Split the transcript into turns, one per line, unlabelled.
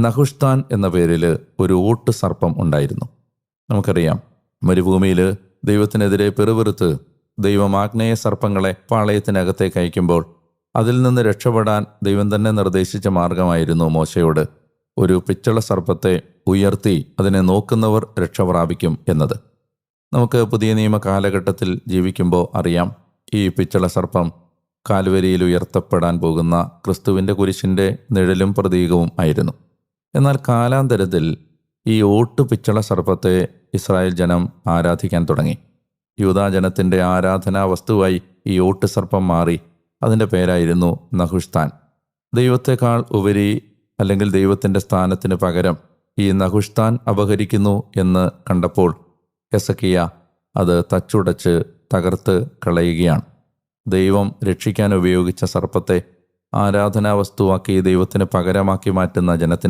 നഹുഷ്താൻ എന്ന പേരിൽ ഒരു ഓട്ട് സർപ്പം ഉണ്ടായിരുന്നു. നമുക്കറിയാം, മരുഭൂമിയിൽ ദൈവത്തിനെതിരെ പിറുപിറുത്ത് ദൈവം ആഗ്നേയ സർപ്പങ്ങളെ പാളയത്തിനകത്തേക്ക് അയക്കുമ്പോൾ അതിൽ നിന്ന് രക്ഷപ്പെടാൻ ദൈവം തന്നെ നിർദ്ദേശിച്ച മാർഗമായിരുന്നു മോശയോട് ഒരു പിച്ചള സർപ്പത്തെ ഉയർത്തി അതിനെ നോക്കുന്നവർ രക്ഷ പ്രാപിക്കും എന്നത്. നമുക്ക് പുതിയ നിയമ കാലഘട്ടത്തിൽ ജീവിക്കുമ്പോൾ അറിയാം, ഈ പിച്ചള സർപ്പം കാൽവരിയിൽ ഉയർത്തപ്പെടാൻ പോകുന്ന ക്രിസ്തുവിൻ്റെ കുരിശിൻ്റെ നിഴലും പ്രതീകവും ആയിരുന്നു. എന്നാൽ കാലാന്തരത്തിൽ ഈ ഓട്ട് പിച്ചള സർപ്പത്തെ ഇസ്രായേൽ ജനം ആരാധിക്കാൻ തുടങ്ങി. യൂദാജനത്തിൻ്റെ ആരാധനാ വസ്തുവായി ഈ ഓട്ട് സർപ്പം മാറി. അതിൻ്റെ പേരായിരുന്നു നഹുഷ്താൻ. ദൈവത്തെക്കാൾ ഉപരി അല്ലെങ്കിൽ ദൈവത്തിൻ്റെ സ്ഥാനത്തിന് പകരം ഈ നഹുഷ്താൻ അപഹരിക്കുന്നു എന്ന് കണ്ടപ്പോൾ ഹെസക്കിയ അത് തച്ചുടച്ച് തകർത്ത് കളയുകയാണ്. ദൈവം രക്ഷിക്കാൻ ഉപയോഗിച്ച സർപ്പത്തെ ആരാധനാ വസ്തുവാക്കി ദൈവത്തിന് പകരമാക്കി മാറ്റുന്ന ജനത്തിന്